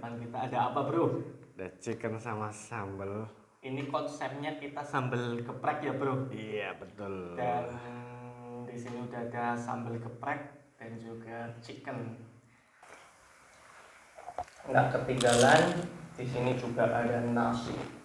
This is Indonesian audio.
depan kita ada apa, Bro? Ada chicken sama sambal. Ini konsepnya kita sambal geprek ya, Bro? Iya, betul. Dan di sini udah ada sambal geprek dan juga chicken. Nggak ketinggalan, di sini juga ada nasi.